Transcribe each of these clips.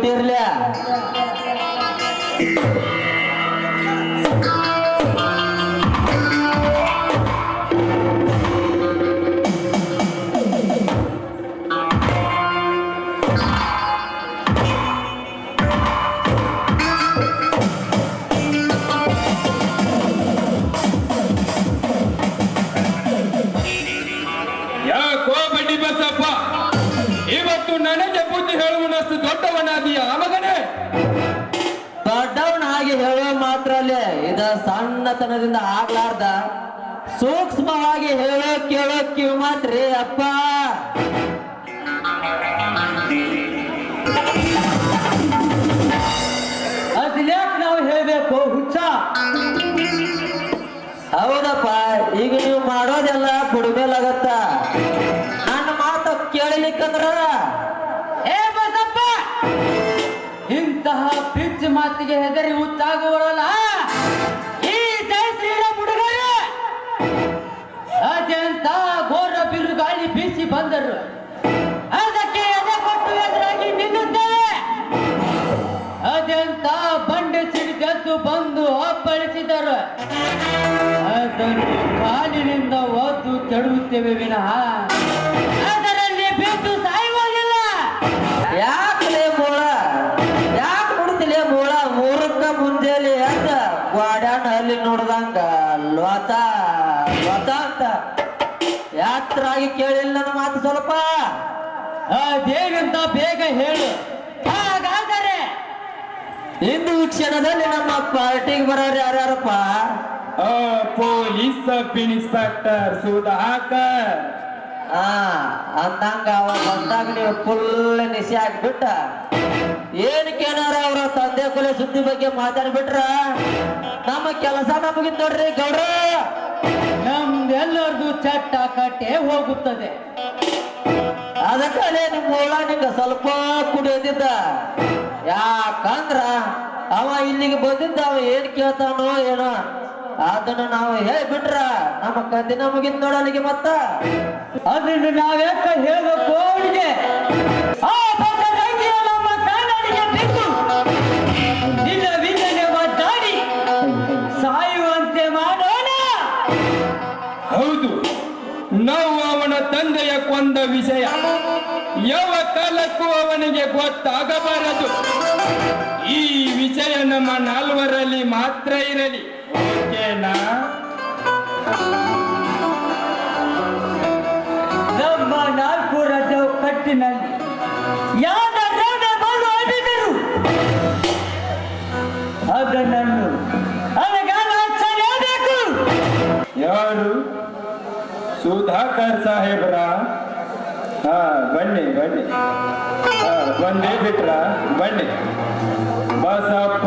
ಬಿಟ್ಟಿರ್ಲ. ಯಾಕೋ ಬಡ್ಡಿ ಬಸಪ್ಪ, ಇವತ್ತು ನನಗೆ ಬುದ್ಧಿ ಹೇಳುವನಷ್ಟು ದೊಡ್ಡವನಾದೀಯ ಮಗನೇ? ದೊಡ್ಡವನ ಹಾಗೆ ಹೇಳೋ ಮಾತ್ರ ಅಲ್ಲೇ ಇದ ಸಣ್ಣತನದಿಂದ ಆಗ್ಲಾರ್ದ ಸೂಕ್ಷ್ಮವಾಗಿ ಹೇಳೋ ಕೇಳೋ ಕಿವಿ ಮಾತ್ರಿ ಅಪ್ಪ. ಅದ್ಯಾಕ್ ನಾವು ಹೇಳ್ಬೇಕು ಹುಚ್ಚ? ಹೌದಪ್ಪ, ಈಗ ನೀವು ಮಾಡೋದೆಲ್ಲ ಬುಡಮೇಲಾಗತ್ತ. ನನ್ನ ಮಾತು ಕೇಳಲಿಕ್ಕಂದ್ರ ಏ ಬಸಪ್ಪ, ಇಂತಹ ಪಿಚ್ ಮಾತಿಗೆ ಹೆದರಿ ಹುಚ್ಚಾಗುವರಲ್ಲ ಈ ಜಯಶ್ರೀರ ಹುಡುಗರು. ಅದೆಂತ ಘೋರ ಬಿರುಗಾಳಿ ಬೀಸಿ ಬಂದರು, ಅದಕ್ಕೆ ಎದೆ ಕೊಟ್ಟು ಎದುರಾಗಿ ನಿಲ್ಲುತ್ತೇವೆ. ಅದೆಂತ ಬಂಡೆ ಸಿಡಿದೆದ್ದು ಬಂದು ಅಪ್ಪಳಿಸಿದರು, ಅದನ್ನು ಕಾಲಿನಿಂದ ಒದ್ದು ಕೆಡುತ್ತೇವೆ ವಿನಃ ಅದರಲ್ಲಿ ಬಿದ್ದು ಸಾಯುವುದಿಲ್ಲ. ಯಾಕಲೇ ಮೂಳ, ಯಾಕೆ ನೋಡ್ತಿಲೇ ಮೂಳ? ಮೂರಕ್ಕ ಮುಂಜಾನೆ ಅಂತ ಗ್ವಾಡ್ಯಾನ ಅಲ್ಲಿ ನೋಡ್ದಂಗ ಲೋತ ಲೋತ ಅಂತ ಯಾತ್ರಾಗಿ ಕೇಳಿಲ್ಲ ನನ್ನ ಮಾತು ಸ್ವಲ್ಪ. ಅದೇನಂತ ಬೇಗ ಹೇಳು. ಹಾಗಾದರೆ ಇಂದು ಈ ಕ್ಷಣದಲ್ಲಿ ನಮ್ಮ ಪಾರ್ಟಿಗೆ ಬರೋರು ಯಾರ್ಯಾರಪ್ಪ? Police sub inspector Sudhakar. ಅಂದಂಗ ಅವ ಬಂದಾಗ ನೀವು ಫುಲ್ ನಿಶೆ ಆಗ್ಬಿಟ್ಟ ಏನಕ್ಕೇನಾರ ಅವ್ರ ತಂದೆ ಕೊಲೆ ಸುದ್ದಿ ಬಗ್ಗೆ ಮಾತಾಡ್ಬಿಟ್ರ ನಮ್ಮ ಕೆಲಸ ನಮಗಿದ್ ನೋಡ್ರಿ ಗೌಡ್ರ. ನಮ್ದೆಲ್ಲರದು ಚಟ್ಟ ಕಟ್ಟೆ ಹೋಗುತ್ತದೆ. ಅದಕ್ಕಲ್ಲೇ ನಿಮ್ ಮೂಳ ನಿಂಗ ಸ್ವಲ್ಪ ಕುಡಿಯೋದಿದ್ದ. ಯಾಕಂದ್ರ ಅವ ಇಲ್ಲಿಗೆ ಬಂದಿದ್ದ, ಅವ ಏನ್ ಕೇಳ್ತಾನೋ ಏನೋ ಅದನ್ನ ನಾವು ಹೇಳ್ಬಿಟ್ರ ನಮ್ಮ ಕದಿ ನಮಗಿದ್ ನೋಡಲಿಗೆ ಮತ್ತ ಅದನ್ನು ನಾವ್ಯಾಕ ಹೇಳ್ಬೇಕು ಅವನಿಗೆ? ನಮ್ಮ ಕಾನಾಡಿಗೆ ಬಿಟ್ಟು ನಿಲ್ಲವಿಲ್ಲದೆ ಒದ್ದಾಡಿ ಸಾಯುವಂತೆ ಮಾಡೋಣ. ಹೌದು, ನಾವು ಅವನ ತಂದೆಯ ಕೊಂದ ವಿಷಯ ಯಾವ ಕಾಲಕ್ಕೂ ಅವನಿಗೆ ಗೊತ್ತಾಗಬಾರದು. ಈ ವಿಷಯ ನಮ್ಮ ನಾಲ್ವರಲ್ಲಿ ಮಾತ್ರ ಇರಲಿ. ಓಕೆನಾ? ನಮ್ಮ ನಾಲ್ಕು ರಜವು ಕಟ್ಟಿನಲ್ಲಿ ಯಾರೇ ಬಂದು ಅಡಿದರು ಅದನ್ನು ಅಲಗಾಲ ಹಚ್ಚಲೇಬೇಕು. ಯಾರು? ಸುಧಾಕರ್ ಸಾಹೇಬ್ರ? ಹಾ, ಬನ್ನಿ ಬನ್ನಿ. ಬಂದೇ ಬಿಟ್ರ? ಬನ್ನಿ. ಬಸಪ್ಪ.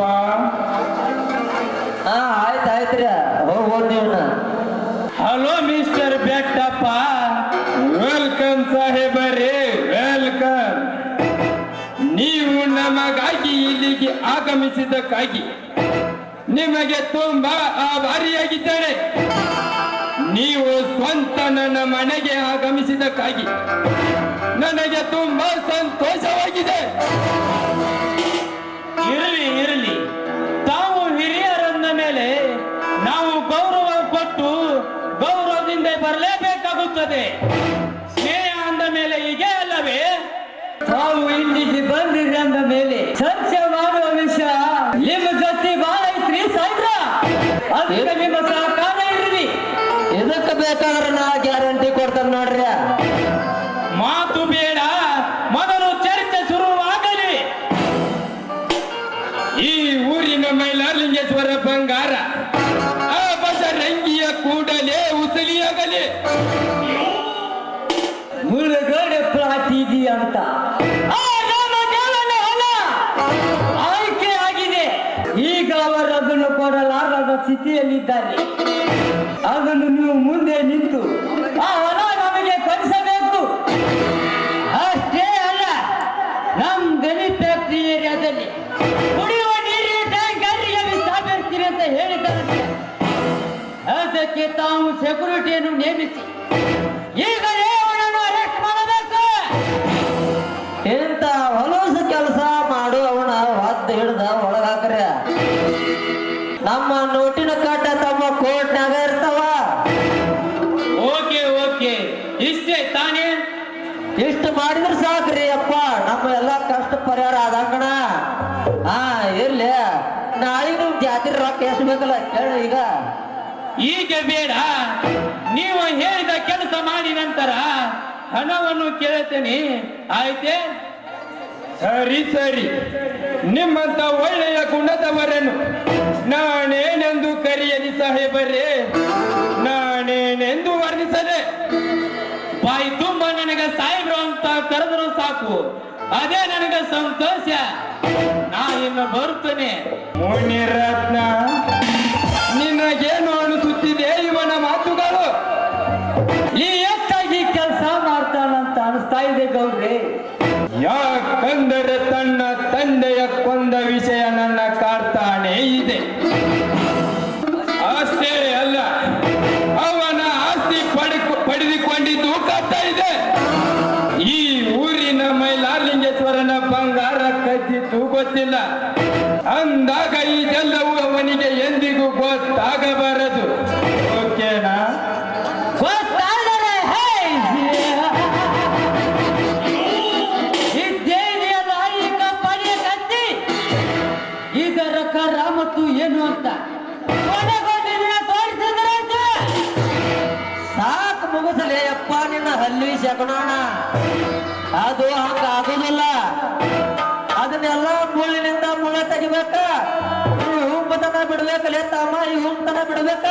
ಆಯ್ತಾಯ್ತ್ರಿ, ಹೋಗ್ಬೋದು ನೀವ್ನ. Hello mister Bettappa. ವೆಲ್ಕಮ್ ಸಾಹೇಬರೇ, ವೆಲ್ಕಮ್. ನೀವು ನಮಗಾಗಿ ಇಲ್ಲಿಗೆ ಆಗಮಿಸಿದ್ದಕ್ಕಾಗಿ ನಿಮಗೆ ತುಂಬಾ ಆಭಾರಿಯಾಗಿದ್ದೇನೆ. ನೀವು ಸ್ವಂತ ನನ್ನ ಮನೆಗೆ ಆಗಮಿಸಿದ್ದಕ್ಕಾಗಿ ನನಗೆ ತುಂಬಾ ಸಂತೋಷವಾಗಿದೆ. ಇರಲಿ ಇರಲಿ, ತಾವು ಹಿರಿಯರಂದ ಮೇಲೆ ನಾವು ಗೌರವ ಕೊಟ್ಟು ಗೌರವದಿಂದ ಬರಲೇಬೇಕಾಗುತ್ತದೆ. ಸ್ನೇಹ ಅಂದ ಮೇಲೆ ಹೀಗೆ ಅಲ್ಲವೇ? ತಾವು ಇಲ್ಲಿಗೆ ಬಂದಿರಿ ಅಂದ ಮೇಲೆ ಚರ್ಚೆ ಮಾಡುವ ವಿಷಯ ನಿಮ್ಮ ಜೊತೆ ಬಹಳ ಐತ್ರಿ ಸಾಯ್ಬ್ರ. ಅದಕ್ಕೆ ನಿಮ್ಮ ಸಹಕಾರ ಇರಲಿ. ಇದಕ್ಕೆ ಬೇಕಾದ್ರೆ ನಾ ಗ್ಯಾರಂಟಿ ಕೊಡ್ತೇನೆ ನೋಡ್ರಿ. ಮಾತು ಬೇಡ, ಮೊದಲು ಚರ್ಚೆ ಶುರುವಾಗಲಿ. ಈ ಊರಿನ ಮೈಲಾರಲಿಂಗೇಶ್ವರ ಬಂಗಾರ ಆ ಬಸರಂಗಿಯ ಕೂಡಲೇ ಉಸಲಿಯಾಗಲಿ. ಮುಳುಗಡೆ ಪ್ರಾಟಿದಿ ಅಂತ ಆ ನಮ್ಮ ದೇವನ ಹೊಲ ಆಯ್ಕೆ ಆಗಿದೆ. ಈಗ ಅವರು ಅದನ್ನು ಕೊಡಲಾರದ ಸ್ಥಿತಿಯಲ್ಲಿದ್ದಾರೆ. ಅದನ್ನು ನೀವು ಮುಂದೆ ನಿಂತು ಆ ಹೊಲ ನಮಗೆ ಕೊಡಿಸಬೇಕು. ಅಷ್ಟೇ ಅಲ್ಲ, ನಮ್ ಗಣಿ ಫ್ಯಾಕ್ಟರಿ ಏರಿಯಾದಲ್ಲಿ ಕುಡಿಯುವ ನೀರಿನ ಟ್ಯಾಂಕರ್ಗೆ ವಿಸ್ತರಿಸ್ತೀನಿ ಅಂತ ಹೇಳಿದ್ದಾರೆ. ಅದಕ್ಕೆ ತಾವು ಸೆಕ್ಯೂರಿಟಿಯನ್ನು ನೇಮಿಸಿ ಈಗಲೇ ಅವನನ್ನು ಅರೆಸ್ಟ್ ಮಾಡಬೇಕು. ಇಂತ ಹೊಲಸು ಕೆಲಸ ಮಾಡುವ ಹದ್ದು ಹಿಡ್ದ ಒಳಗಾಕ್ರಿ. ನಮ್ಮ ನೋಟಿನ ಕಾಟ ತಮ್ಮ ಕೋರ್ಟ್ನಾಗ ಇರ್ತಾವ. ಓಕೆ ಓಕೆ, ಇಷ್ಟೇ ತಾನೇ? ಇಷ್ಟು ಮಾಡಿದ್ರೆ ಸಾಕ್ರಿ ಅಪ್ಪ, ನಮ್ಮ ಎಲ್ಲಾ ಕಷ್ಟ ಪರಿಹಾರ ಆದಂಗಣ. ಹಾ ಇರ್ಲಿ, ನಾಳೆ ನಿಮ್ ಜಾತಿ ರೊಕ್ಕ ಎಷ್ಟು ಬೇಕಲ್ಲ ಕೇಳಿ. ಈಗ ಬೇಡ, ನೀವು ಹೇಳಿದ ಕೆಲಸ ಮಾಡಿ ನಂತರ ಹಣವನ್ನು ಕೇಳುತ್ತೇನೆ, ಆಯ್ತೆ? ಸರಿ ಸರಿ, ನಿಮ್ಮಂತ ಒಳ್ಳೆಯ ಗುಣದವರನ್ನು ನಾನೇನೆಂದು ಕರೆಯಲಿ ಸಾಹೇಬರೇ, ನಾನೇನೆಂದು ವರ್ಣಿಸದೆ. ಬಾಯಿ ತುಂಬ ನನಗೆ ಸಾಯಿಬ್ರು ಅಂತ ಕರೆದ್ರು ಸಾಕು, ಅದೇ ನನಗೆ ಸಂತೋಷ. ನಾ ಇನ್ನು ಬರುತ್ತೇನೆ. ಮುನಿರತ್ನ, ನಿನಗೇನು ಅನಿಸುತ್ತಿದೆ ಇವನ ಮಾತುಗಳು? ಈ ಹೆಚ್ಚಾಗಿ ಕೆಲಸ ಮಾಡ್ತಾನಂತ ಅನಿಸ್ತಾ ಇದೆ ಗೌಡ್ರೆ. ಯಾಕಂದರೆ ತನ್ನ ತಂದೆಯ ಕೊಂದ ವಿಷಯ ನನ್ನ ಕಾಡ್ತಾನೆ ಇದೆ. ಅಷ್ಟೇ ಅಲ್ಲ, ಅವನ ಆಸ್ತಿ ಪಡೆದುಕೊಂಡಿದ್ದು ಕಾಡ್ತಾ ಇದೆ. ಈ ಊರಿನ ಮೈಲಾರಲಿಂಗೇಶ್ವರನ ಬಂಗಾರ ಕದ್ದಿದ್ದು ಗೊತ್ತಿಲ್ಲ ಅಂದಾಗ ಇದೆಲ್ಲವೂ ಅವನಿಗೆ ಎಂದಿಗೂ ಗೊತ್ತಾಗಬಾರದು. ಓಕೆನಾ? ಇದರ ಕರ ಮತ್ತು ಏನು ಅಂತ ಸಾಕು ಮುಗಿಸಲೇ ಅಪ್ಪ ನಿನ್ನ ಹಲ್ಲಿ ಶಕುನಾಣ. ಅದು ಹಂಗ ಆಗೋದಿಲ್ಲ. ಅದನ್ನೆಲ್ಲ ಮುಳ್ಳಿನಿಂದ ಮುಳ್ಳ ತೆಗಿಬೇಕ. ಈ ಹುಂಬತನ ಬಿಡ್ಬೇಕಲ್ಲೇ ತಮ್ಮ, ಈ ಹುಂಬತನ ಬಿಡ್ಬೇಕ.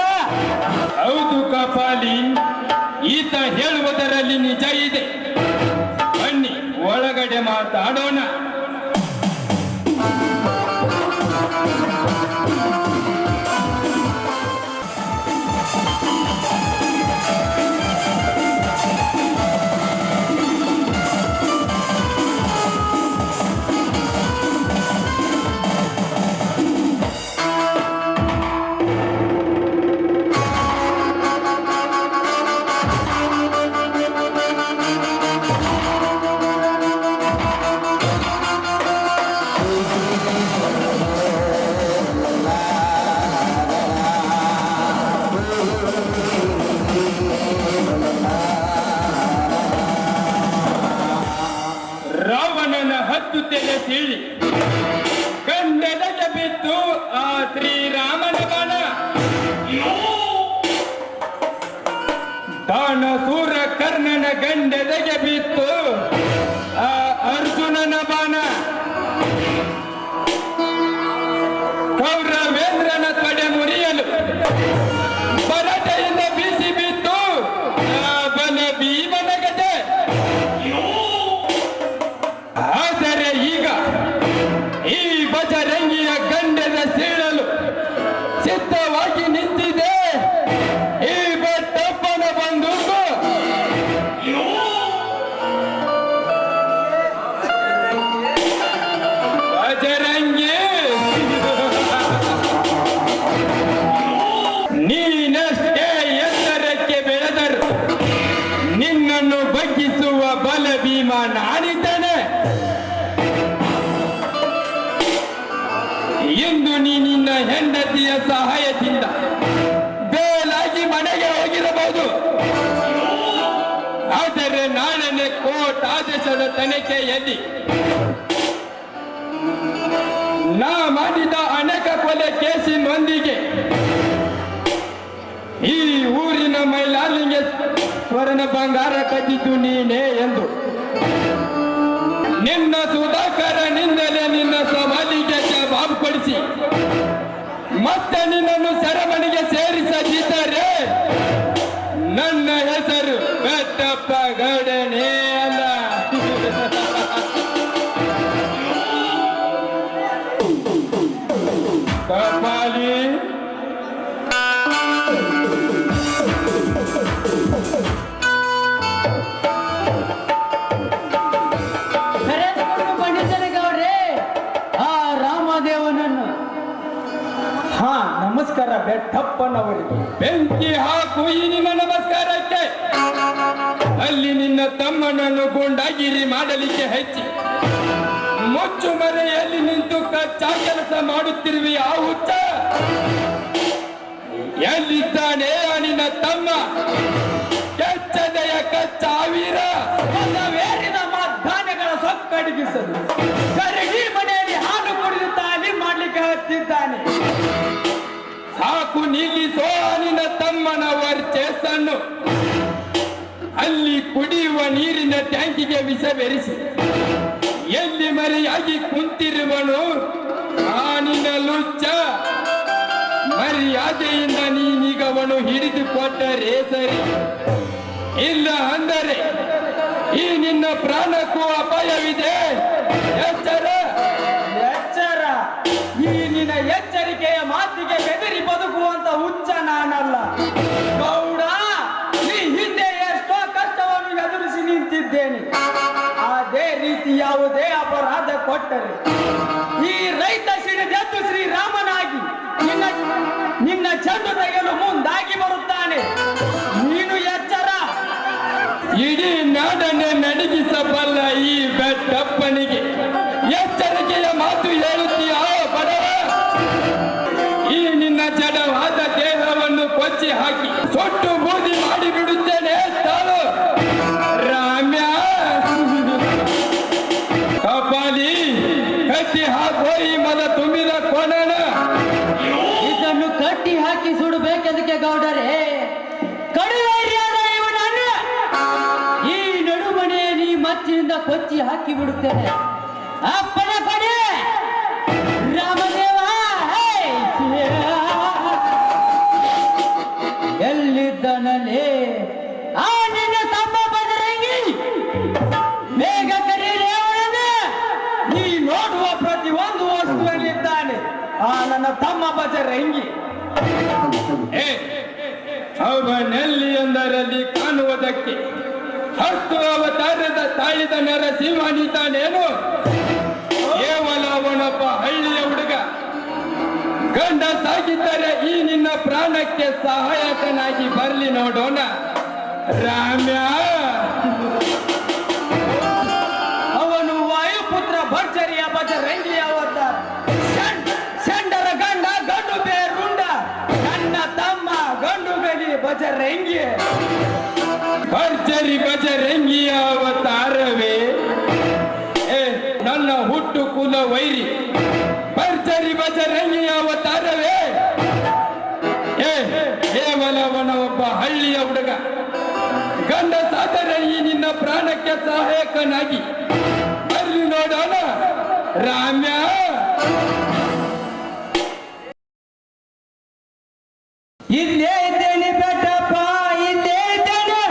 ಹೌದು ಕಪಾಲಿ, ಈತ ಹೇಳುವುದರಲ್ಲಿ ನಿಜ ಇದೆ. ಬನ್ನಿ ಒಳಗಡೆ ಮಾತಾಡೋಣ. ರಾವಣನ 10 ತಲೆ ಸೀಳಿ ಕಂಡದಕ್ಕೆ ಬಿತ್ತು ಆ ಶ್ರೀರಾಮನ ಬಾಣ. ದಾನಸೂರ ಕರ್ಣನ ಗಂಡದಗೆ ಬಿತ್ತು ಆ ಅರ್ಜುನನ ಬಾಣ. ಕೌರವೇಂದ್ರನ ತೊಡೆ ಮುರಿಯಲು ಬರಟೆಯಿಂದ ಬೀಸಿ ಬಿತ್ತು ಆ ಬಲ ಭೀಮನ ಗದೆ. ಆದರೆ ಈಗ ಈ ಬಜರಂಗಿಯ ಗಂಡದ ಸೀಳಲು ಸಿದ್ಧವಾಗಿ ನಿಂತಿದೆ ಈ ಬೆಟ್ಟಪ್ಪನ ಬಂದೂಕು. ಬಜರಂಗಿ, ನೀನಷ್ಟೇ ಎತ್ತರಕ್ಕೆ ಬೆಳೆದರು ನಿನ್ನನ್ನು ಬಗ್ಗಿಸುವ ಬಲ ಭೀಮ ನಾನಿದ್ದಾನೆ. ಇಂದು ನೀ ನಿನ್ನ ಹೆಂಡತಿಯ ಸಹಾಯದಿಂದ ಬೇಲಾಗಿ ಮನೆಗೆ ಹೋಗಿರಬಹುದು. ಆದರೆ ನಾಳೆನೆ ಕೋರ್ಟ್ ಆದೇಶದ ತನಿಖೆಯಲ್ಲಿ ನಾ ಮಾಡಿದ ಅನೇಕ ಕೊಲೆ ಕೇಸಿನೊಂದಿಗೆ ಈ ಊರಿನ ಮೈಲಾರಲಿಂಗೇಶ್ವರನ ಬಂಗಾರ ಕದ್ದಿದ್ದು ನೀನೇ ಎಂದು ನಿನ್ನ ಸುಧಾಕರನಿಂದಲೇ ನಿನ್ನ ಸವಾಲಿಗೆ ಜವಾಬು ಕೊಡಿಸಿ ಮತ್ತೆ ನಿನ್ನನ್ನು ಸೆರೆಮನೆಗೆ ಸೇರಿಸದಿದ್ದರೆ ನನ್ನ ಹೆಸರು ಬೆಟ್ಟಪ್ಪ ಗೌಡನೇ ಅಲ್ಲ. ಕಪಾಲಿ, ನಮಸ್ಕಾರ ಬೆಟ್ಟಪ್ಪನವರಿಗೆ. ಬೆಂಕಿ ಹಾಕು ಈ ನಿಮ್ಮ ನಮಸ್ಕಾರಕ್ಕೆ. ಅಲ್ಲಿ ನಿನ್ನ ತಮ್ಮನನ್ನು ಗೂಂಡಾಗಿರಿ ಮಾಡಲಿಕ್ಕೆ ಹೆಚ್ಚಿ ಮುಚ್ಚು ಮರೆಯಲ್ಲಿ ನಿಂತು ಕಚ್ಚಾ ಕೆಲಸ ಮಾಡುತ್ತಿರುವೆ ಆ ಹುಚ್ಚ ಎಲ್ಲಿದ್ದಾನೆ ನಿನ್ನ ತಮ್ಮ ಕೆಚ್ಚದೆಯ ಕಚ್ಚಾವೀರ ಬೇರಿನ ಧಾನ್ಯಗಳ ಸೊಕ್ಕಡಿಗಿಸಲು ಕರಡಿ ಮನೆಯಲ್ಲಿ ಹಾಲು ಕುಡಿದು ತಾಲೀಮ್ ಮಾಡ್ಲಿಕ್ಕೆ ಹತ್ತಿದ್ದಾನೆ. ಸಾಕು ನಿಲ್ಲಿಸೋ ನಿನ್ನ ತಮ್ಮನ ವರ್ಚಸ್ಸನ್ನು. ಅಲ್ಲಿ ಕುಡಿಯುವ ನೀರಿನ ಟ್ಯಾಂಕಿಗೆ ವಿಷ ಬೆರೆಸಿ ಎಲ್ಲಿ ಮರೆಯಾಗಿ ಕುಂತಿರುವನು ಆ ನಿನ್ನ ಲುಚ್ಚ. ಮರ್ಯಾದೆಯಿಂದ ನೀನೀಗವನು ಹಿಡಿದುಕೊಟ್ಟರೆ ಸರಿ, ಇಲ್ಲ ಅಂದರೆ ಈ ನಿನ್ನ ಪ್ರಾಣಕ್ಕೂ ಅಪಾಯವಿದೆ. ಎಚ್ಚರ ಎಚ್ಚರ. ಈ ನಿನ್ನ ಎಚ್ಚರಿಕೆಯ ಮಾತಿಗೆ ಬೆದರಿ ಬದುಕುವಂತ ಹುಚ್ಚ ನಾನಲ್ಲ ಗೌಡ. ಈ ಹಿಂದೆ ಎಷ್ಟೋ ಕಷ್ಟವನ್ನು ಎದುರಿಸಿ ನಿಂತಿದ್ದೇನೆ. ಅದೇ ರೀತಿ ಯಾವುದೇ ಅಪರಾಧ ಕೊಟ್ಟರೆ ಈ ರೈತ ಸಿಡಿದೆದ್ದು ಶ್ರೀರಾಮನಾಗಿ ನಿನ್ನ ಚೆಂಡು ತೆಗೆಯಲು ಮುಂದಾಗಿ ಬರುತ್ತಾನೆ. ನೀನು ಎಚ್ಚರ. ಇಡೀ ನಾಡನ್ನೇ ನಡಗಿಸಬಲ್ಲ ಈ ಬೆಟ್ಟಪ್ಪನಿಗೆ ಎಚ್ಚರಿಕೆಯ ಮಾತು ಹೇಳುತ್ತೀಯಾ ಬಡವ? ಈ ನಿನ್ನ ಜಡವಾದ ದೇಹವನ್ನು ಕೊಚ್ಚಿ ಹಾಕಿ ಸೊಟ್ಟು ಬೂದಿ ಮಾಡಿ ಬಿಡುತ್ತೇನೆ ತಾಳು ರಾಮ್ಯ. ಕಪಾಲಿ ಕಟ್ಟಿ ಹಾಕೋ ಈ ಮದ ತುಂಬಿದ ಕೊನನ. ಇದನ್ನು ಕಟ್ಟಿ ಹಾಕಿ ಸುಡಬೇಕೆಂದಕ್ಕೆ ಗೌಡರೇ, ಕಡುವೈರ್ಯಾದ ಇವನನ್ನು ಈ ನಡುಮನೆಯಲ್ಲಿ ಮಚ್ಚಿನಿಂದ ಕೊಚ್ಚಿ ಹಾಕಿ ಬಿಡುತ್ತೇನೆ. ಅಪ್ಪನ ಕೊಡೆ ರಾಮದೇವ. ಎಲ್ಲಿದ್ದನಲ್ಲಿ ಆ ನಿನ್ನ ತಮ್ಮ ಬದರಂಗಿ ಬೇಗ ಕರೀರಿ ಅವನನ್ನು. ನೀ ನೋಡುವ ಪ್ರತಿ ಒಂದು ವಸ್ತುವಲ್ಲಿದ್ದಾನೆ ಆ ನನ್ನ ತಮ್ಮ ಬಜರಂಗಿ. ಏ ಅವನಲ್ಲಿ ಎಂದರಲ್ಲಿ ಕಾಣುವುದಕ್ಕೆ ಹತ್ತು ಅವತಾರದ ತಾಳಿದ ನರಸಿಂಹನಿದ್ದಾನೇನು? ಕೇವಲ ಅವನೊಬ್ಬ ಹಳ್ಳಿಯ ಹುಡುಗ. ಗಂಡ ಸಾಗಿದ್ದರೆ ಈ ನಿನ್ನ ಪ್ರಾಣಕ್ಕೆ ಸಹಾಯಕನಾಗಿ ಬರ್ಲಿ ನೋಡೋಣ ರಾಮ್ಯ. ಅವನು ವಾಯುಪುತ್ರ ಭರ್ಜರಿಯ ಬಜರಂಗಿಯ ಅವತಾರ. ಚಂಡರ ಗಂಡ ಗಂಡು ಬೇರುಂಡ. ನನ್ನ ತಮ್ಮ ಗಂಡು ಗಲಿ ಬಜರಂಗಿ. ಭರ್ಜರಿ ಬಜರಂಗಿಯ ಅವತಾರವೇ? ಏ ನನ್ನ ಹುಟ್ಟು ಕುಲ ವೈರಿ ಭರ್ಜರಿ ಬಜರಂಗಿಯ ಅವತಾರವೇ? ಏ ಕೇವಲವನ ಒಬ್ಬ ಹಳ್ಳಿಯ ಹುಡುಗ. ಗಂಡ ಸಾದರೆ ಈ ನಿನ್ನ ಪ್ರಾಣಕ್ಕೆ ಸಹಾಯಕನಾಗಿ ಬರ್ಲಿ ನೋಡೋಣ ರಾಮ್ಯ. ಇಲ್ಲೇ ಇದ್ದೇನೆ ಬೆಟ್ಟಪ್ಪ, ಇಲ್ಲೇ ಇದ್ದೇನೆ.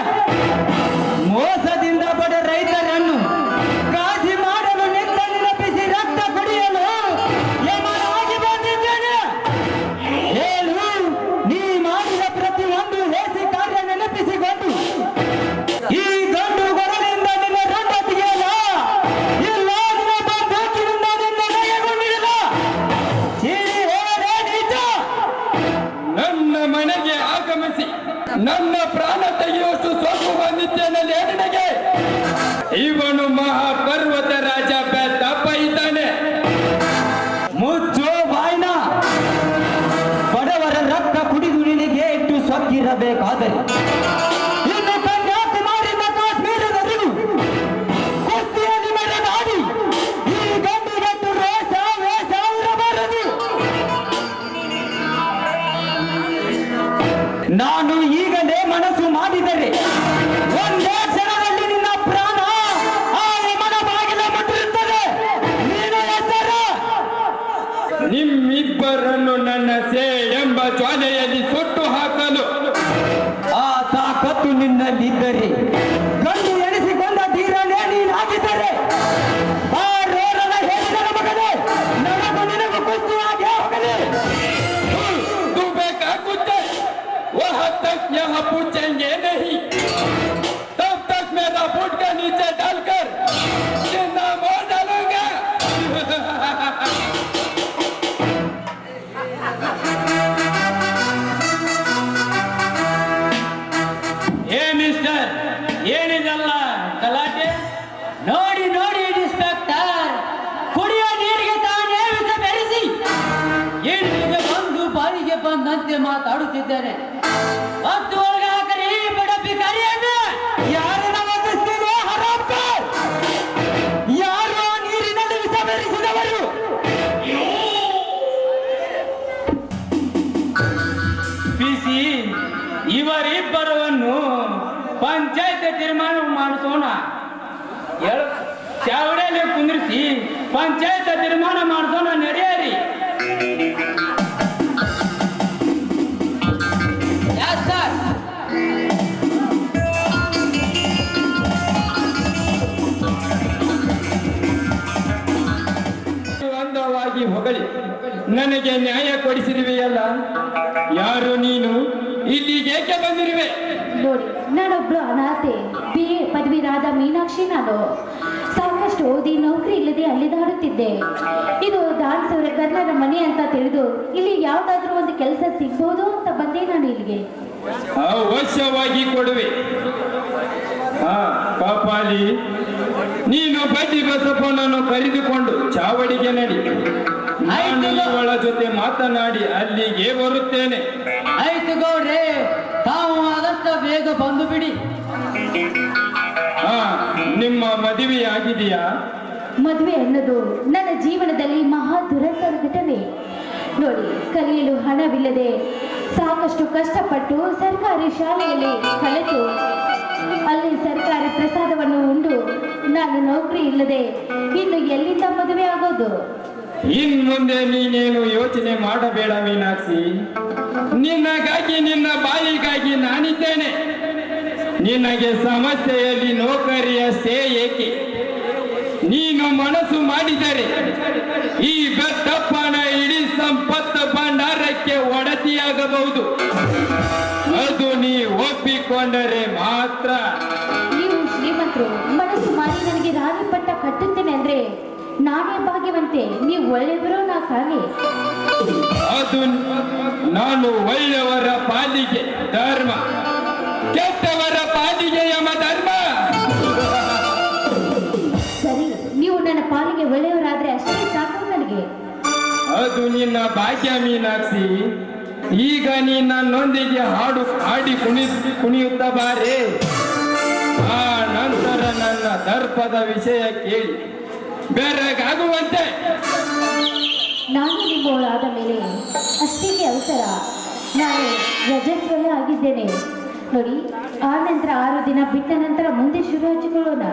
ಮೋಸದಿಂದ ಬಡ ರೈತರನ್ನು ಕಾಸಿ ಮಾಡಲು ನಿಂತ ನೆನಪಿಸಿ ರಕ್ತ ಕುಡಿಯಲು ಯಮನಾಗಿ ಬಂದಿದ್ದೇನೆ. ಹೇಳು, ನೀ ಮಾಡಿದ ಪ್ರತಿ ಒಂದು ಹೇಸಿ ಕಾರ್ಯ ನೆನಪಿಸಿಕೊಂಡು ಈ ಗಂಡು ಗೊರಲಿಂದ ನಿನ್ನ ರಂಡ ತೆಗೆಯಲ್ಲ, ಇಲ್ಲ ನಿನ್ನ ಬಂದೂಕಿನಿಂದ ನಿನ್ನ ನಯಗೊಂಡಿರಲ್ಲ. ನನ್ನ ಮನೆಗೆ ಆಗಮಿಸಿ ನನ್ನ ಪ್ರಾಣ ತೆಗೆಯುವಷ್ಟು ಸೊಕ್ಕು ಬಂದಿದ್ದೇನಲ್ಲೇ ನಿನಗೆ? ಇವನು ಮಹಾಪರ್ವತ ರಾಜ ಬೆಟ್ಟಪ್ಪ ಇದ್ದಾನೆ. ಮುಚ್ಚೋ ಬಾಯ್ನ. ಬಡವರ ರಕ್ತ ಕುಡಿದು ನಿನಗೆ ಇಟ್ಟು ಸೊಕ್ಕಿರಬೇಕಾದರೆ ಇನ್ನು ಕನ್ಯಾಕುಮಾರಿಯಿಂದ ಕಾಶ್ಮೀರದವರೆಗೂ ಕುಸ್ತಿಯಲ್ಲಿ ಮೆರೆದಾಡಿ ಈ ಗಂಡಿಗೆಟ್ಟು ರೋಷ ವೇಷ ಇರಬಾರದು. ನಾನು ಈಗಲೇ ಮನಸ್ಸು ಮಾಡಿದರೆ ಒಂದೇ ಕ್ಷಣದಲ್ಲಿ ನಿನ್ನ ಪ್ರಾಣ ಆ ಯಮನ ಬಾಗಿಲ ಮುಟ್ಟಿರುತ್ತದೆ. ನೀನು ಎಚ್ಚರ. ನಿಮ್ಮಿಬ್ಬರನ್ನು ನನ್ನ ಸೇ ಎಂಬ ಜ್ವಾಲೆಯಲ್ಲಿ ಸುಟ್ಟು ಹಾಕಲು ಆ ತಾಕತ್ತು ನಿನ್ನಲ್ಲಿದ್ದರೆ, ಗಂಡು ಎನಿಸಿಕೊಂಡ ಧೀರನೇ ನೀನಾಗಿದ್ದರೆ, ಆ ರೋರನ ಹೇಳಿದ ಮಗನೇ, ನನಗೂ ನಿನಗೂ ಕುಸ್ತಿಯಾಗಿ ಹೋಗಲಿ. तू बेकाकुत्ते वह तक यहाँ पूछेंगे नहीं, तब तक मेरा फुटका नीचे डालकर जिंदा मार डालूंगा. ಬಂದಿದ್ದೇನೆ. ಹತ್ತು ಒಳಗೆ ಹಾಕರಿ ಬಡ ಭಿಕಾರಿಯನ್ನ. ಯಾರನ್ನ ವಂದಿಸ್ತೀರೋ ಹರಾಮ್ಖೋರ್? ಯಾರು ಆ ನೀರಿನಲ್ಲಿ ವಿಷ ಬೆರೆಸಿದವರು? ಬಿಸಿ ಇವರಿಬ್ಬರನ್ನು ಪಂಚಾಯತ್ ತೀರ್ಮಾನ ಮಾಡಿಸೋಣ. ಚಾವಡಿಯಲ್ಲಿ ಕುಂದಿರಿಸಿ ಪಂಚಾಯತ್ ತೀರ್ಮಾನ ಮಾಡಿಸೋಣ. ನಡೆಯರಿ. As sir. ಅಂದವಾಗಿ ಹೊಗಳಿ ನನಗೆ ನ್ಯಾಯ ಕೊಡಿಸಿರುವೆಯಲ್ಲ. ಯಾರು ನೀನು? ಇಲ್ಲಿಗೆ ಏಕೆ ಬಂದಿರುವೆ? ನೋಡಿ, ನಾನೊಬ್ಳು ಅನಾಥೆ, BA ಪದವೀರಾದ ಮೀನಾಕ್ಷಿ. ನಾನು ಸಾಕಷ್ಟು ಓದಿ ನೌಕರಿ ಇಲ್ಲದೆ ಅಲ್ಲಿದಾಡುತ್ತಿದ್ದೆ. ಇದು ದಾನ್ಸವರ ಕರ್ನರ ಮನೆ ಅಂತ ತಿಳಿದು ಇಲ್ಲಿ ಯಾವ್ದಾದ್ರೂ ಒಂದು ಕೆಲಸ ಸಿಗ್ಬೋದು ಅಂತ ಬಂದೆ ನಾನು ಇಲ್ಲಿಗೆ. ಅವಶ್ಯವಾಗಿ ಕೊಡುವೆ. ಪಾಪಾಲಿ, ನೀನು ಬಡ್ಡಿ ಬಸಪ್ಪನನ್ನು ಕರೆದುಕೊಂಡು ಚಾವಡಿಗೆ ನಡಿ. ನಾನು ಇವಳ ಜೊತೆ ಮಾತನಾಡಿ ಅಲ್ಲಿಗೆ ಬರುತ್ತೇನೆ. ಆಯ್ತು ಗೌಡ್ರೆ, ತಾವು ಆದಷ್ಟು ಬೇಗ ಬಂದು ಬಿಡಿ. ನಿಮ್ಮ ಮದುವೆ ಆಗಿದೆಯಾ? ಮದುವೆ ಅನ್ನೋದು ನನ್ನ ಜೀವನದಲ್ಲಿ ಮಹಾ ದುರಂತರ ಘಟನೆ. ನೋಡಿ, ಕಲಿಯಲು ಹಣವಿಲ್ಲದೆ ಸಾಕಷ್ಟು ಕಷ್ಟಪಟ್ಟು ಸರ್ಕಾರಿ ಶಾಲೆಯಲ್ಲಿ ಕಲಿತು ಅಲ್ಲಿ ಸರ್ಕಾರಿ ಪ್ರಸಾದವನ್ನು ಉಂಡು ನಾನು ನೌಕರಿ ಇಲ್ಲದೆ ಇನ್ನು ಎಲ್ಲಿಂದ ಮದುವೆ ಆಗೋದು? ಇನ್ ಮುಂದೆ ನೀನೇನು ಯೋಚನೆ ಮಾಡಬೇಡ ಮೀನಾಕ್ಷಿ. ನಿನ್ನಗಾಗಿ, ನಿನ್ನ ಬಾಯಿಗಾಗಿ ನಾನಿದ್ದೇನೆ. ನಿನಗೆ ಸಮಸ್ಯೆಯಲ್ಲಿ ನೌಕರಿಯಷ್ಟೇ ಏಕೆ? ನೀನು ಮನಸ್ಸು ಮಾಡಿದರೆ ಈ ಬೆಟ್ಟಪ್ಪನ ಇಡೀ ಸಂಪತ್ತು ಭಂಡಾರಕ್ಕೆ ಒಡತಿಯಾಗಬಹುದು. ಅದು ನೀ ಒಪ್ಪಿಕೊಂಡರೆ ಮಾತ್ರ. ನೀವು ಶ್ರೀಮಂತರು ಮನಸ್ಸು ಮಾಡಿ ನನಗೆ ರಾಣಿ ಪಟ್ಟ ಕಟ್ಟುತ್ತೇನೆ ಅಂದ್ರೆ ನಾನೇ ಭಾಗ್ಯವಂತೆ. ನೀವು ಒಳ್ಳೆಯವರು, ನಾ ಕಾಗೆ. ಅದು ನಾನು ಒಳ್ಳೆಯವರ ಪಾಲಿಗೆ ಧರ್ಮ, ಕೆಟ್ಟವರ ಪಾಲಿಗೆ ಯಮ ಧರ್ಮ. ಸರಿ, ನೀವು ನನ್ನ ಪಾಲಿಗೆ ಒಳ್ಳೆಯವರಾದ್ರೆ ಅಷ್ಟೇ ಸಾಕು ನನಗೆ. ಅದು ನಿನ್ನ ಭಾಗ್ಯ ಮೀನಾಕ್ಷಿ. ಈಗ ನೀ ನನ್ನೊಂದಿಗೆ ಹಾಡಿ ಕುಣಿಯುತ್ತಾ ಬಾರೆ. ಆ ನಂತರ ನನ್ನ ದರ್ಪದ ವಿಷಯ ಕೇಳಿ ಬೆರಗಾಗುವಂತೆ. ನಾನು ನಿಮ್ಮವಳಾದ ಮೇಲೆ ಅಷ್ಟೇಗೆ ಅವಸರ. ನಾನು ರಜಸ್ವಲೆ ಆಗಿದ್ದೇನೆ ನೋಡಿ. ಆ ನಂತರ 6 ದಿನ ಬಿಟ್ಟ ನಂತರ ಮುಂದೆ ಶುರು ಹಚ್ಚಿಕೊಳ್ಳೋಣ.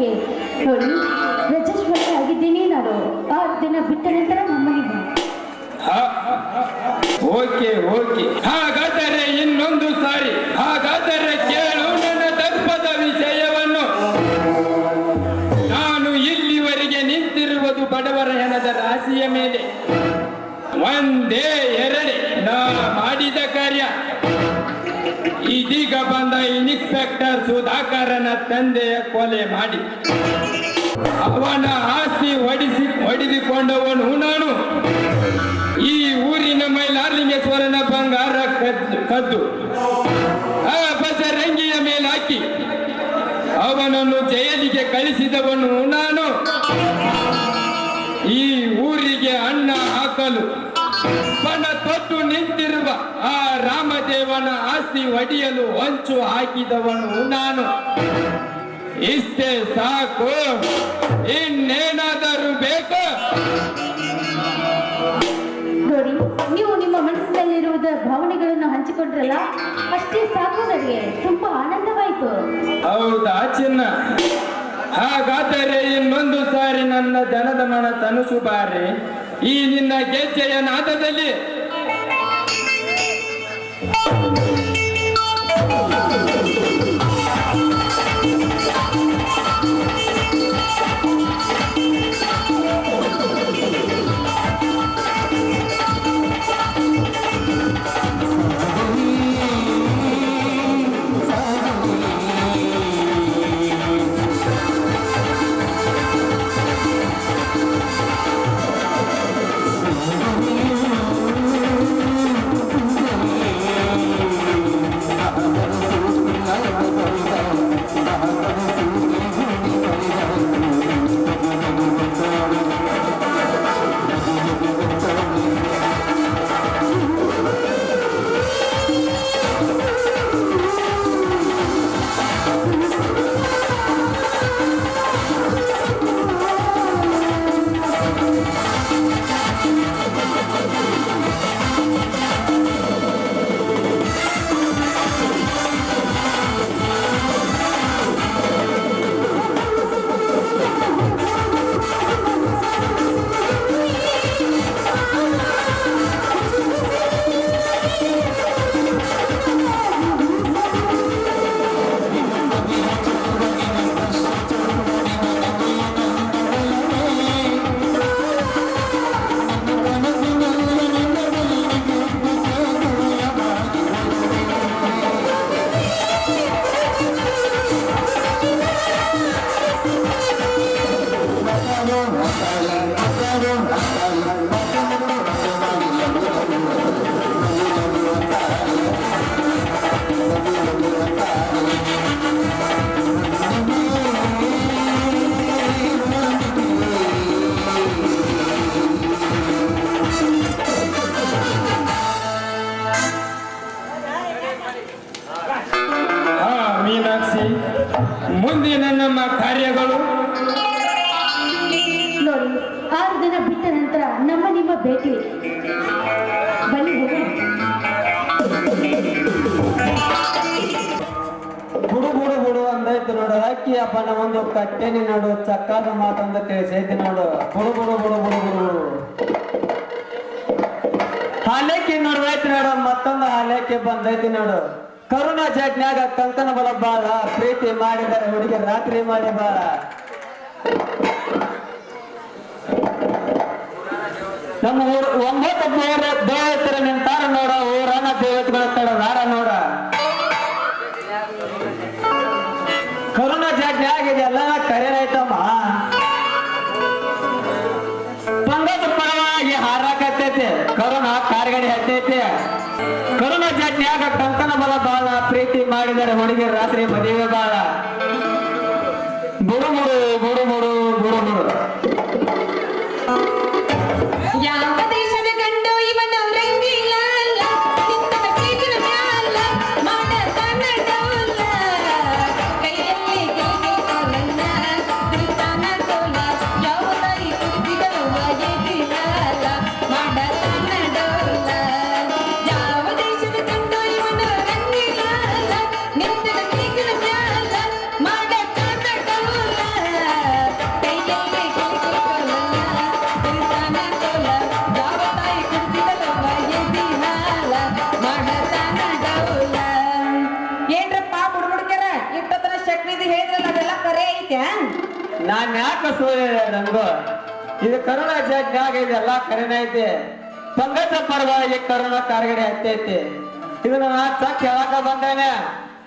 ಯಾಕೆ ನೋಡಿ, ರಜಸ್ವರ ಆಗಿದ್ದೀನಿ ನಾನು. 6 ದಿನ ಬಿಟ್ಟ ನಂತರ ನಮ್ಮನೆಗೆ. ಓಕೆ ಓಕೆ, ಹಾಗಾದರೆ ಇನ್ನೊಂದು ಸಾರಿ, ಹಾಗಾದರೆ ಕೇಳು ನನ್ನ ದರ್ಪದ ವಿಷಯವನ್ನು. ನಾನು ಇಲ್ಲಿವರೆಗೆ ನಿಂತಿರುವುದು ಬಡವರ ಹೆಣದ ರಾಶಿಯ ಮೇಲೆ. ಒಂದೇ ಎರಡೇ ನಾ ಮಾಡಿದ ಕಾರ್ಯ. ಇದೀಗ ಬಂದ ಇನ್ಸ್ಪೆಕ್ಟರ್ ಸುಧಾಕರನ ತಂದೆಯ ಕೊಲೆ ಮಾಡಿ ಅವನ ಆಸ್ತಿ ಹೊಡೆದುಕೊಂಡವನು ನಾನು. ಈ ಊರಿನ ಮೈಲಾರಲಿಂಗೇಶ್ವರನ ಬಂಗಾರ ಕದ್ದು ಆ ಬಸರಂಗಿಯ ಮೇಲೆ ಹಾಕಿ ಅವನನ್ನು ಜೈಲಿಗೆ ಕಳಿಸಿದವನು ನಾನು. ಈ ಊರಿಗೆ ಅನ್ನ ಹಾಕಲು ಪಣ ತೊಟ್ಟು ನಿಂತಿರುವ ಆ ರಾಮದೇವನ ಆಸ್ತಿ ಒಡೆಯಲು ಹೊಂಚು ಹಾಕಿದವನು ನಾನು. ಇಷ್ಟೇ ಸಾಕು, ಇನ್ನೇನಾದರೂ ಬೇಕು? ನೋಡಿ, ನೀವು ನಿಮ್ಮ ಮನಸ್ಸಿನಲ್ಲಿರುವುದ ಭಾವನೆಗಳನ್ನು ಹಂಚಿಕೊಂಡ್ರಲ್ಲ, ಅಷ್ಟೇ ಸಾಕು. ನನಗೆ ತುಂಬಾ ಆನಂದವಾಯಿತು. ಹೌದಾ ಚಿನ್ನ? ಹಾಗಾದರೆ ಇನ್ನೊಂದು ಸಾರಿ ನನ್ನ ಜನದ ಮನ ತನುಸು ಬಾರಿ. ಈ ನಿನ್ನ ಗೆಜ್ಜೆಯ ನಾದದಲ್ಲಿ ಮೀನಾಕ್ಷಿ, ಮುಂದಿನ ನಮ್ಮ ಕಾರ್ಯಗಳು ನೋಡಿ, 6 ದಿನ ಬಿಟ್ಟ ನಂತರ ನಿಮ್ಮ ಭೇಟಿ. ಬನ್ನಿ ಹೋಗೋಣ. ಬುಡು ಬುಡು ಬುಡು ಅಂದೈತಿ ನೋಡು. ಅಕ್ಕಿ ಅಪ್ಪನ ಒಂದು ಕಟ್ಟೆನಿ ನೋಡು, ಚಕ್ಕಾದ ಮಾತಂದ ತಿಳಿಸೈತಿ ನೋಡು. ಬುಡು ಬುಡು ಬುಡು ಬುಡು ಬುಡು ಹಾಲೇಕಿ ನೋಡ್ದೈತಿ ನೋಡು. ಮತ್ತೊಂದು ಹಾಲೇಕಿ ಬಂದೈತಿ ನೋಡು. ಕರುಣಾ ಜಟ್ನ್ಯಾಗ ಕಂಕನ ಬಲ ಬಾಳ, ಪ್ರೀತಿ ಮಾಡಿದರೆ ಹುಡುಗಿ ರಾತ್ರಿ ಮಾಡಿ ಬಾಳ. ನಮ್ಮ ಊರು 9 ದೇವತರ ನಿಂತಾರ ನೋಡ. ಊರನ್ನ ದೇವತೆಗಳ ತಡದಾರ ನೋಡ. ಕರುಣಾ ಜಟ್ನ್ಯಾಗ ಇದೆಲ್ಲ ಕರೆಯೈತಮ್ಮ. ಪಂಗದ ಪರವಾಗಿ ಹಾರಾಕತ್ತೈತಿ, ಕರುಣಾ ಕಾರ್ಗಡಿ ಹತ್ತೈತಿ. ಕರುಣಾ ಜಟ್ನ್ಯಾಗ ಕಂಕನ ಬಲ ಬಾಳ, ಪ್ರೀತಿ ಮಾಡಿದರೆ ಹುಡುಗಿ ರಾತ್ರಿ ಮದುವೆ ಬಾಳ. ಬುಡು ಬುಡು ಬುಡು ಬುಡು ಬುಡು ಬುಡು. ಯಾವ ದೇಶದ ಗಂಡು ಇವನು ರಂಗಿಲ್ಲ, ನಿಂತನ ಪ್ರೀತಿನ ಮ್ಯಾಲ ಮಾಡ ಕನ್ನಡವಲ್ಲ. ಕೈಯಲ್ಲಿ ಗೆಲ್ಬೇಕಲ್ಲ ಕ್ರಿಸ್ತಾನ ಸೋಲ, ಯಾವ ತಾಯಿ ಕುಡಿಸಿದಳು ಎದಿರಲ್ಲ ಮಾಡ ಕನ್ನಡವಲ್ಲ. ಯಾವ ದೇಶದ ಗಂಡು ಇವನು ರಂಗಿಲ್ಲ, ನಿಂತನ ಪ್ರೀತಿನ ಮ್ಯಾಲ ಮಾಡ ಕನ್ನಡವಲ್ಲ. ನಾನ್ ಯಾಕೆ ಸುಳ್ಳು ರಂಗು ಇದು ಕರುಣಾ ಜಾಗ್ಯಾಗ ಇದೆಲ್ಲ ಕರೆನ ಐತಿ ಪಂಗಜ ಪರವಾಗಿ ಕರುಣಾ ಕಾರ್ಗಡೆ ಹತ್ತೈತಿ ಇದನ್ನ ನಾ ಚಕ್ ಹೇಳಕ ಬಂದೇನೆ.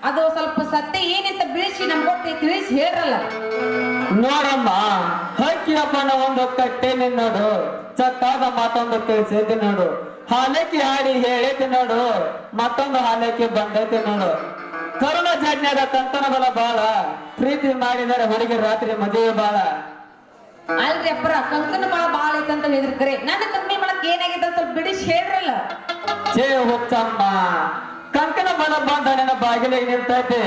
ಅದು ಸ್ವಲ್ಪ ಸತ್ಯ ಏನಿತ್ತ ಬಿಳಿಸಿ ನಮ್ಗೊಟ್ಟು ತಿಳಿಸಿ ಹೇಳ್ರಲ್ಲ. ನೋಡಮ್ಮ ಹಕ್ಕಿಯಪ್ಪನ ಒಂದು ಕಟ್ಟೆನಿ ನೋಡು, ಚಕ್ಕಾದ ಮಾತೊಂದು ತಿಳಿಸೈತಿ ನೋಡು, ಹಾಲಕ್ಕಿ ಹಾಡಿ ಹೇಳೈತಿ ನೋಡು, ಮತ್ತೊಂದು ಹಾಲಕ್ಕಿ ಬಂದೈತಿ ನೋಡು. ಕರುಣ ಜಾಜ್ಞಾದ ತಂತನ ಬಲ ಬಾಳ, ಪ್ರೀತಿ ಮಾಡಿದರೆ ಹುಡುಗಿ ರಾತ್ರಿ ಮದುವೆ ಬಾಳ. ಅಲ್ರಿ ಅಪ್ಪರ ಕಂಕನ ಬಾಳ ಬಾಳ ಐತಂತ ಹೇಳಿದ್ರಿ ಕರೆ ನನ್ನ ಕಂಕನ ಬಾಳಕ್ ಏನಾಗೈತೆ ಸ್ವಲ್ಪ ಬಿಡಿಸಿ ಹೇಳ್ರಲ್ಲ. ಛೇ ಹುಚ್ಚಮ್ಮ, ಕಂಕನ ಬಲ ಬಂದ ನನ್ನ ಬಾಗಿಲಿಗೆ ನಿಂತೈತಿ,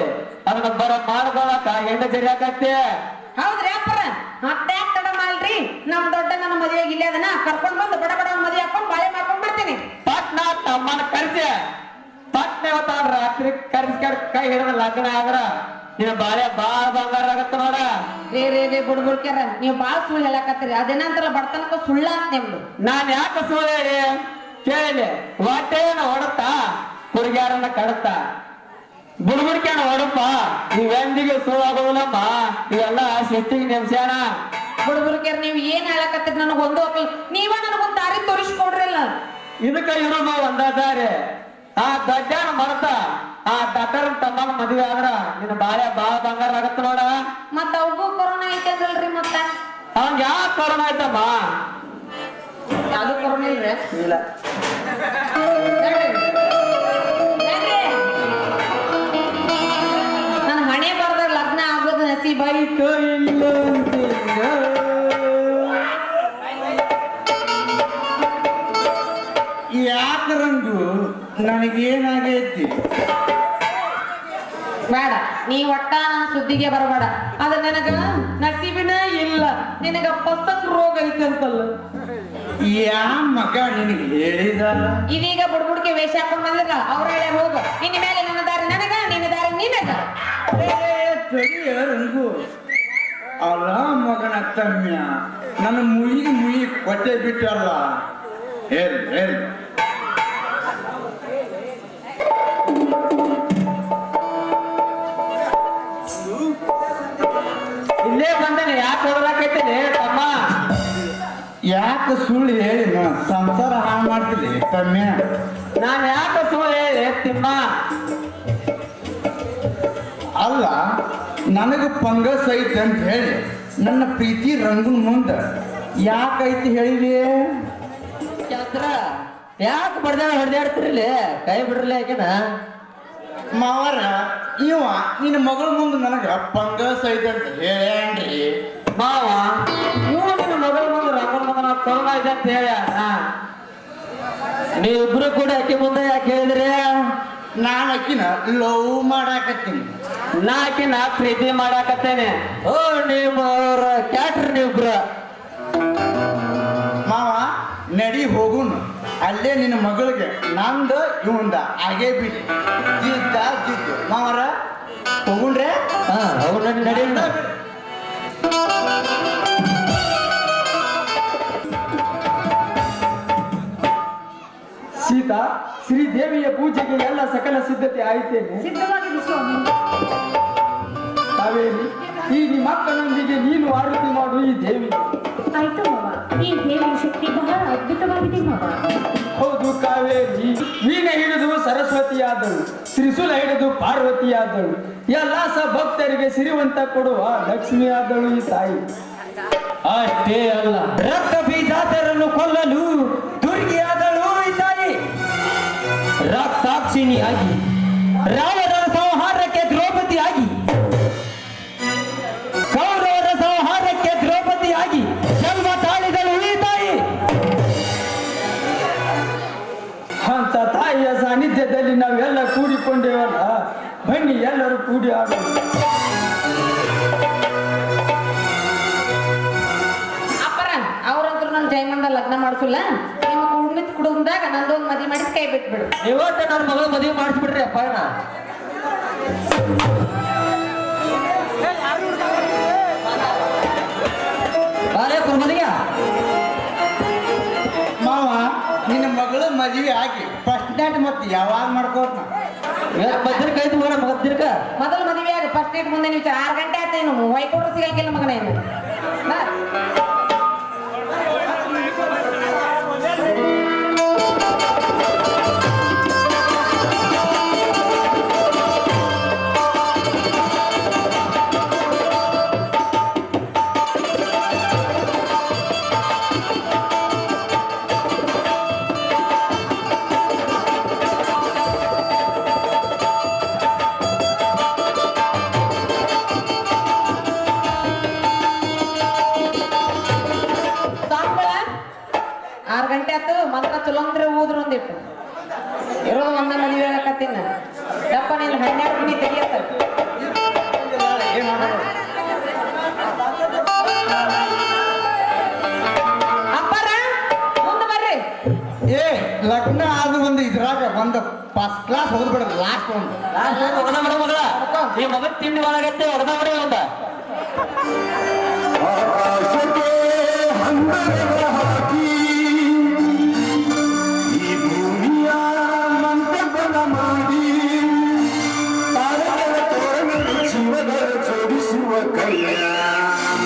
ಅದನ್ನ ಬರ ಮಾಡ್ಕೊಳಕ ಹೆಂಡ ಜರಿಯಾಕತ್ತೆ. ಹೌದ್ರಿ ಅಪ್ಪರ ಮತ್ತ್ಯಾಕ್ ತಡ ಮಾಡ್ರಿ, ನಮ್ ದೊಡ್ಡ ನನ್ನ ಮದುವೆಗೆ ಇಲ್ಲೇ ಅದನ್ನ ಕರ್ಕೊಂಡ್ ಬಂದು ಬಡ ಬಡ ಮದುವೆ ಹಾಕೊಂಡ್ ಬಾಳೆ ಮಾಡ್ಕೊಂಡ್ ಬರ್ತೀನಿ. ಪಟ್ನ ತಮ್ಮನ ಕರ್ಸಿ ಪಟ್ನ ಇವತ್ತ ರಾತ್ರಿ ಕರ್ಸಿ ಕೈ ಹಿಡಿದ ಲಗ್ನ ಆದ್ರ ನಿನ್ನ ಬಾಳೆ ಬಾಳ ಬಂಗಾರ ಆಗತ್ತ ನೋಡ. ರೇ ಬುಡ್ಬುಡ್ಕ್ಯಾರ ನೀವು ಬಾಳ ಸುಳ್ಳು ಹೇಳಕತ್ತೀರಿ, ಅದೇನಂತಾರಲ್ಲ ಬಡತನಕ್ಕ ಸುಳ್ಳ ಅಂತ ನಿಮ್ದು. ನಾನ್ ಯಾಕೆ ಸುಳ್ಳು ಹೇಳಿ ಕೇಳಿ, ಹೊಟ್ಟೆನ ಹೊಡತಾ ಹುಡುಗ್ಯಾರನ್ನ ಕಡತ ಬುಡ್ಬುಡ್ಕ್ಯಾನ ಹೊಡಪ್ಪ, ನೀವೆಂದಿಗೆ ಸುಳ್ಳಾಗೋದಿಲ್ಲಮ್ಮ, ಇವೆಲ್ಲ ಸೃಷ್ಟಿಗೆ ನಿಮಿಷಾಣ. ಬುಡ್ಬುಡ್ಕ್ಯಾರ ನೀವು ಏನ್ ಹೇಳಕತ್ತೀರಿ ನನಗ್ ಒಂದು ಹೋಗಲ್, ನೀವ ನನಗೊಂದ್ ದಾರಿ ತೋರಿಸ್ಕೊಡ್ರಲ್ಲ. ಇದಕ್ಕ ಇರೋಮ ಒಂದಾದಾರೆ, ಆ ದಡ್ಡಾನ ಮರತ ಆ ದಡ್ಡರನ್ ತಮ್ಮನ ಮದುವೆ ಆದ್ರ ನಿನ್ನ ಬಾಳೆ ಬಾಳ ಬಂಗಾರ ಆಗತ್ತ ನೋಡ. ಮತ್ತ ಅವಗೂ ಕೊರೋನಾ ಐತೆ ಅಂದ್ರಲ್ರಿ ಮತ್ತ ಅವಂಗ ಯಾಕೆ ಕೊರೋನಾ ಆಯ್ತಮ್ಮ? ಯಾವ್ದು ಕೊರೋನಾ ಇಲ್ರಿ? ಇಲ್ಲ. ನನ್ನ ಹಣೆ ಬರ್ದಾಗ ಲಗ್ನ ಆಗೋದು ನಸೀಬಾಯಿತು ಇಲ್ಲ ಯಾಕೆ ರಂಗು ನನಗೇನಾಗೈತಿ? ಬೇಡ ನೀ ಒಟ್ಟ ನನ್ನ ಸುದ್ದಿಗೆ ಬರಬೇಡ. ಅದ ನನಗ ನಸೀಬಿನ ಇಲ್ಲ, ನಿನಗ ಪಸಂದ್ ರೋಗ ಐತಂತಲ್ಲ. ಯಾ ಮಗ ನಿನಗೆ ಹೇಳಿದ? ಇದೀಗ ಬುಡ್ಬುಡ್ಕೆ ವೇಷ ಹಾಕೊಂಡ್ ಬಂದಿರ ಅವ್ರ ಹೇಳಿ ಹೋಗ, ಇನ್ ಮೇಲೆ ನನ್ನ ದಾರಿ ನನಗ, ನಿನ್ನ ದಾರಿ ನಿನಗ. ಸರಿಯ ರಂಗು, ಅಲ್ಲ ಮಗನ ತಮ್ಯ ನನ್ನ ಮುಯಿ ಕೊಟ್ಟೆ ಬಿಟ್ಟಲ್ಲ. ಹೇಳಿ ಇಲ್ಲೇ ಬಂದೇನೆ, ಯಾಕೆ ಹೊರಲಾಕೈತೇನೆ ತಮ್ಮ? ಯಾಕೆ ಸುಳ್ಳು ಹೇಳಿ ಸಂಸಾರ ಹಾಳು ಮಾಡ್ತಿದ್ದೆ ತಮ್ಯ? ನಾನ್ ಯಾಕೆ ಸುಳ್ಳು ಹೇಳಿ ತಿಮ್ಮ? ಅಲ್ಲ ನನಗ ಫಂಗಸ್ ಐತೆ ಅಂತ ಹೇಳಿ ನನ್ನ ಪ್ರೀತಿ ರಂಗುನ್ ಮುಂದೆ ಯಾಕೈತಿ ಹೇಳಿದೆ? ಯಾಕೆ ಹೊಡೆದಾಡ್ತಿರ್ಲಿ, ಕೈ ಬಿಡ್ರಲಿ ಯಾಕೆನ? ಮಾವರ ಇವ ನಿನ್ನ ಮಗಳ ಮುಂದೆ ನನಗ ಫಂಗಸ್ ಐತೆ ಅಂತ ಹೇಳ್ಯಾನ್ರಿ. ಮಾವ ಇವ್ನು ನಿನ್ನ ಮಗಳ ಮುಂದೆ ರಂಗನ ಮಗನ ಕೊರೋನಾ ಇದೆ ಅಂತ ಹೇಳ. ನೀವಿಬ್ರು ಕೂಡ ಆಕೆ ಮುಂದೆ ಯಾಕೆ ಹೇಳಿದ್ರಿ? ನಾನು ಆಕಿನ ಲವ್ ಮಾಡಾಕತ್ತೀನಿ. ನಾ ಆಕಿನ ಪ್ರೀತಿ ಮಾಡಾಕತ್ತೇನೆ. ಓ ನೀವ್ರ ಕ್ಯಾಟ್ರಿ ನೀವಿಬ್ರು. ಮಾವ ನಡಿ ಹೋಗುನು, ಅಲ್ಲೇ ನಿನ್ನ ಮಗಳಿಗೆ ನಂದ ಇವಂದ ಆಗೇ ಬಿಡಿ ಜಿದ್ದು ಮಾವರ ಹೋಗುಣ್ರೆ. ಅವ್ರ ನಡಿ. ಸೀತಾ, ಶ್ರೀದೇವಿಯ ಪೂಜೆಗೆ ಎಲ್ಲ ಸಕಲ ಸಿದ್ಧತೆ ಆಯ್ತೇನೆ. ಸಿದ್ಧವಾಗಿದೆ ಸ್ವಾಮಿ. ಕಾವೇರಿ, ಈ ನಿಮ್ಮ ಮಕ್ಕಳೊಂದಿಗೆ ನೀನು ಆರತಿ ಮಾಡು ಈ ದೇವಿ. ಆಯ್ತು ಮಾವ, ಈ ದೇವಿಯ ಶಕ್ತಿ ಬಹಳ ಅದ್ಭುತವಾಗಿದೆ ಮಾವ. ಹೌದು ಕಾವೇರಿ, ವೀಣೆ ಹಿಡಿದು ಸರಸ್ವತಿಯಾದಳು, ತ್ರಿಶೂಲ ಹಿಡಿದು ಪಾರ್ವತಿಯಾದಳು, ಎಲ್ಲ ಭಕ್ತರಿಗೆ ಸಿರಿವಂತ ಕೊಡುವ ಲಕ್ಷ್ಮಿಯಾದಳು ಈ ತಾಯಿ. ಅಷ್ಟೇ ಅಲ್ಲ, ರಕ್ತ ಬೀಜಾತರನ್ನು ಕೊಲ್ಲಲು ದುರ್ಗಿಯಾದಳು ಈ ತಾಯಿ. ರಕ್ತಾಕ್ಷಿಣಿಯಾಗಿ ರಾವಣನ ಸಂಹಾರಕ್ಕೆ ದ್ರೌಪದಿಯಾಗಿ, ಕೌರವರ ಸಂಹಾರಕ್ಕೆ ದ್ರೌಪದಿಯಾಗಿ ಜನ್ಮ ತಾಳಿದಳು ಈ ತಾಯಿ. ಅಂತ ತಾಯಿಯ ಸಾನ್ನಿಧ್ಯದಲ್ಲಿ ನಾವೆಲ್ಲ ಕೂಡಿಕೊಂಡೇವಲ್ಲ, ಬನ್ನಿ ಎಲ್ಲರೂ ಕೂಡಿ ಆಡೋಣ. ಅಪ್ಪರ ಅವ್ರಂದ್ರು ನನ್ನ ಜೈಮಂದ ಲಗ್ನ ಮಾಡಿಸಲ್ಲ, ನಿಮ್ಮ ಕುಡ್ಮಿತ್ ಕುಡುಂದಾಗ ನಂದೊಂದು ಮದುವೆ ಮಾಡಿ ಕೈ ಬಿಟ್ಬಿಡು. ಇವತ್ತು ನನ್ನ ಮಗಳ ಮದುವೆ ಮಾಡಿಸ್ಬಿಡ್ರಿ ಅಪ್ಪ. ಮದುವೆ ಮಾವ ನಿನ್ನ ಮಗಳ ಮದುವೆ ಆಗಿ ಫಸ್ಟ್ ನೈಟ್ ಮತ್ತೆ ಯಾವಾಗ ಮಾಡ್ಕೋತ? ಮಧ್ಯ ಕೈ ತಗೋಣ ಮಗದಿರ್ಕ ಮೊದಲು ಮದುವೆ ಆಗ ಫಸ್ಟ್ ನೈಟ್ ಮುಂದೆ ನೀವು 6 ಗಂಟೆ ಆಯ್ತು, ಏನು ವೈಕೋಟ್ರು ಸಿಗಲ್ಕಿಲ್ಲ ಮಗನ ಏನು. ಸಾಂಬಳ 6 ಗಂಟೆ ಆತು ಮಂತ್ರ ಚಲೋ ಅಂದ್ರೆ ಊದ್ರು ಒಂದಿಟ್ಟು ಇರೋದು ಒಂದ ಮದುವೆ ಆಗಕತ್ತೀನ ಯಪ್ಪ ನಿನ್ 12 ಮಣಿ ತೆಗಿಯತ್ತ ಅಪ್ಪರ ಮುಂದೆ ಬರ್ರಿ ಏ ಲಗ್ನ ಆದ ಒಂದು ಇದ್ರಾಗ ಒಂದು ಫಸ್ಟ್ ಕ್ಲಾಸ್ ಹೋಗ್ಬಿಡ್ರಿ ಲಾಸ್ಟ್ ಒಂದು ಒಗದ ಬಿಡು ಮಗಳ ಈ ಮಗ ತಿಂಡಿ ಒಳಗತ್ತೆ ಒಗದ ಬಿಡಿ ಒಂದ ಆಕಾಶಕ್ಕೆ ಹಂದರವ ಹಾಕಿ ಈ ಭೂಮಿಯ ಮಂಟಪನ ಮಾಡಿ ತಾರಗಳ ತೋರಣ ಜೀವನ ಜೋಡಿಸುವ ಕಲ್ಯಾಣ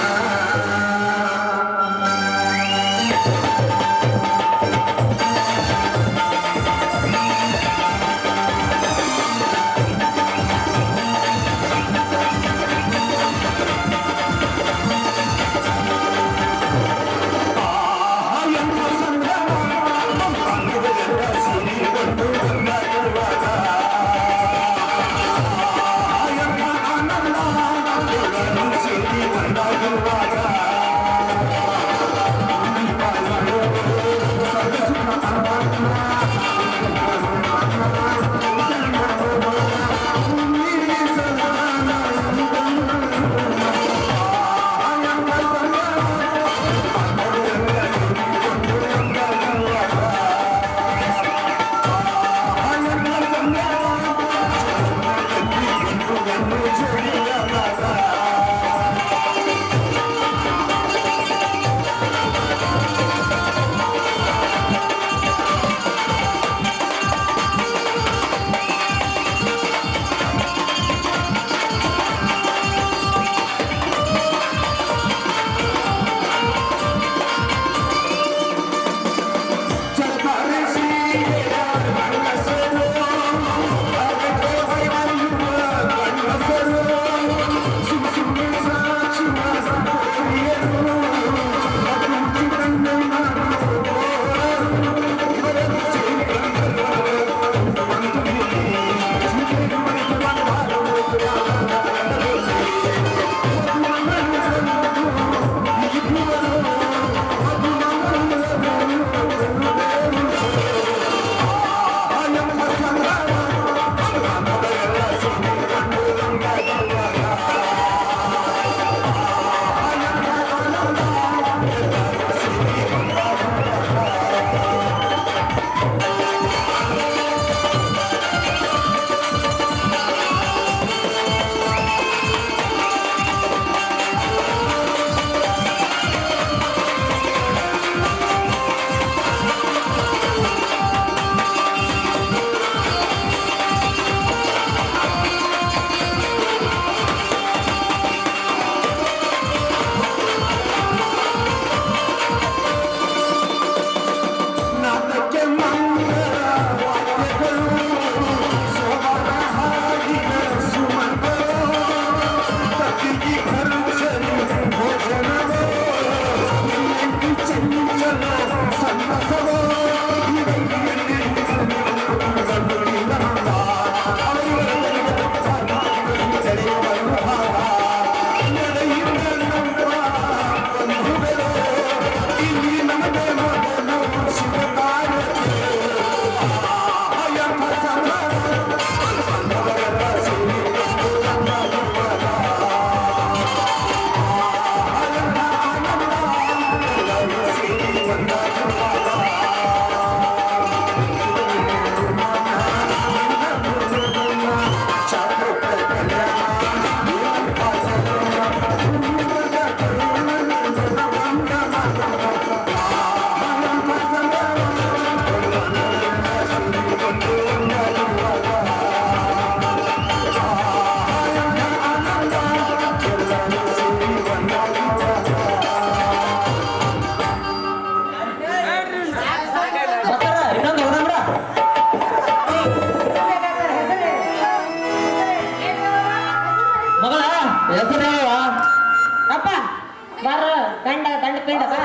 ಗಂಡಸರು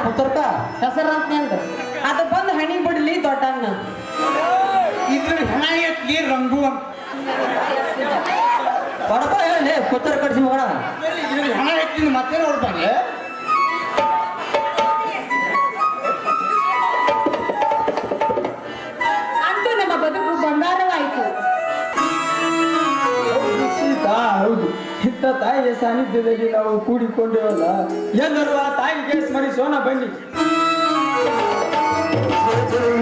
ಪುತ್ರಕ ಹೆಸರಂತ ಅಂದ ಅದು ಬಂದು ಹಣಿ ಬಿಡ್ಲಿ ದೊಡ್ಡಣ್ಣ ಇದ್ರ ಹೆಣ ಎತ್ಲಿ ರಂಗು ಅಂತ ಬಡಪ ಹೇಳಿ ಪುತ್ರ ಕಡ್ಸಿ ಮಗಣ ಇದ್ರ ಹೆಣ ಎತ್ತಿನ ಮತ್ತೆ ನೋಡ್ತಾನೆ ಅಂತೂ ನಮ್ಮ ಬದುಕು ಬಂಗಾರವಾಯಿತು. ಸೀತಾ ಹೌದು ಇಂಥ ತಾಯಿಯ ಸಾನ್ನಿಧ್ಯದಲ್ಲಿ ನಾವು ಕೂಡಿಕೊಂಡಿರಲ್ಲ ಎಲ್ಲರೂ ಆ ತಾಯಿಗೆ ಸ್ಮರಿಸೋಣ ಬನ್ನಿ. ಜಯ